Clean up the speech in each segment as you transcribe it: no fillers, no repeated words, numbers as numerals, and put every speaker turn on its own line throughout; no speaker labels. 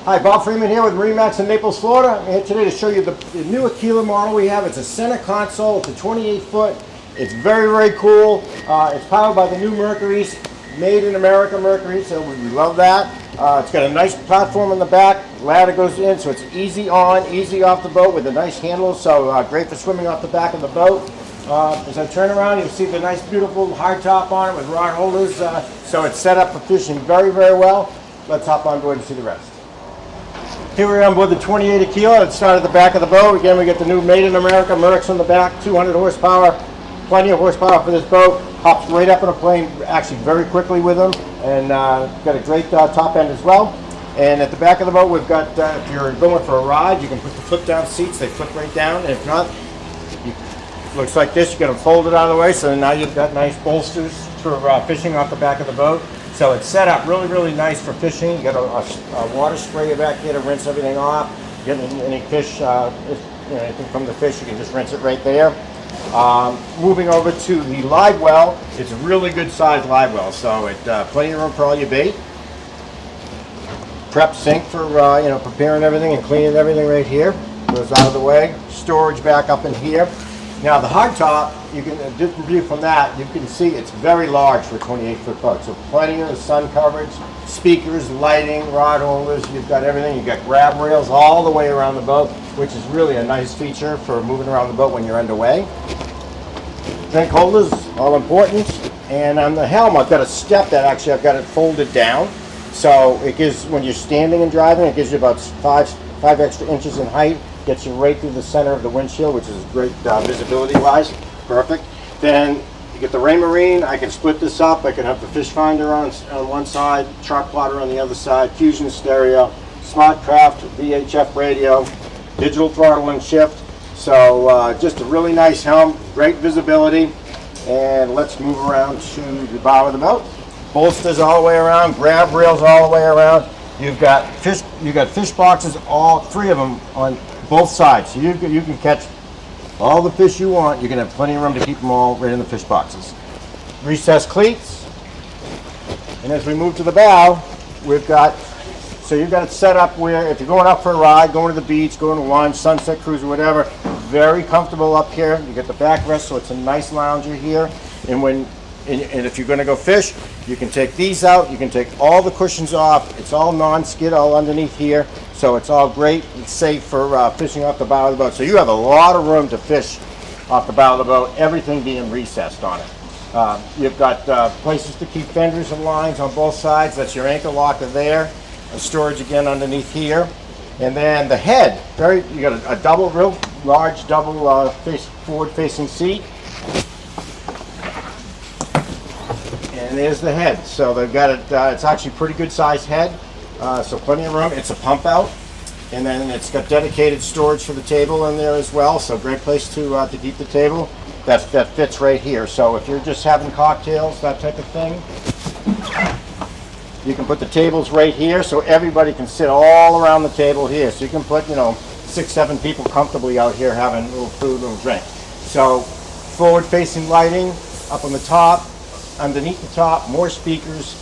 Hi, Bob Freeman here with MarineMax in Naples, Florida. I'm here today to show you the new Aquila model we have. It's a center console. It's a 28-foot. It's very, very cool. It's powered by the new Mercury's, made in America Mercury, so we love that. It's got a nice platform in the back. Ladder goes in, so it's easy on, easy off the boat with a nice handle, so great for swimming off the back of the boat. As I turn around, you'll see the nice, beautiful hard top on it with rod holders, so it's set up for fishing very, very well. Let's hop on board and see the rest. Here we are on board the 28 Aquila. It's started at the back of the boat. Again, we get the new Made in America Mercs on the back, 200 horsepower, plenty of horsepower for this boat. Hops right up in a plane actually very quickly with them, and got a great top end as well. And at the back of the boat, we've got, if you're going for a ride, you can put the flip down seats. They flip right down, and if not, looks like this. You get them folded out of the way, so now you've got nice bolsters for fishing off the back of the boat. So it's set up really, really nice for fishing. You got a water sprayer back here to rinse everything off. Get any fish, anything from the fish, you can just rinse it right there. Moving over to the live well, it's a really good sized live well, so it plenty of room for all your bait. Prep sink for preparing everything and cleaning everything right here. Goes out of the way. Storage back up in here. Now the hard top, you can a different view from that. You can see it's very large for a 28-foot boat. So plenty of sun coverage, speakers, lighting, rod holders. You've got everything. You've got grab rails all the way around the boat, which is really a nice feature for moving around the boat when you're underway. Drink holders, all important. And on the helm, I've got a step that actually I've got it folded down. So it gives, when you're standing and driving, it gives you about five extra inches in height. Gets you right through the center of the windshield, which is great visibility-wise. Perfect. Then you get the Raymarine. I can split this up. I can have the fish finder on one side, chart plotter on the other side, fusion stereo, SmartCraft VHF radio, digital throttle and shift. So just a really nice helm, great visibility. And let's move around to the bow of the boat. Bolsters all the way around, grab rails all the way around. You've got fish boxes, all three of them on both sides, so you can catch all the fish you want. You can have plenty of room to keep them all right in the fish boxes. Recessed cleats, and as we move to the bow, you've got it set up where if you're going out for a ride, going to the beach, going to lunch, sunset cruise, or whatever, very comfortable up here. You get the backrest, so it's a nice lounger here. And if you're going to go fish, you can take these out. You can take all the cushions off. It's all non-skid, all underneath here. So it's all great and safe for fishing off the bow of the boat. So you have a lot of room to fish off the bow of the boat, everything being recessed on it. You've got places to keep fenders and lines on both sides. That's your anchor locker there. And storage again underneath here. And then the head, you got a real large forward-facing seat. And there's the head. So they've got it, it's actually a pretty good sized head. So plenty of room. It's a pump out, and then it's got dedicated storage for the table in there as well. So great place to keep the table. That fits right here. So if you're just having cocktails, that type of thing, you can put the tables right here, so everybody can sit all around the table here. So you can put 6, 7 people comfortably out here having a little food, a little drink. So forward-facing lighting up on the top, underneath the top, more speakers.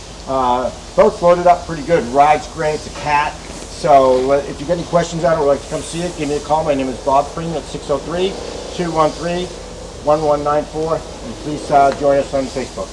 Both loaded up pretty good. Ride's great. It's a cat. So if you get any questions on it or like to come see it, give me a call. My name is Bob Freeman at 603-213-1194. And please join us on Facebook.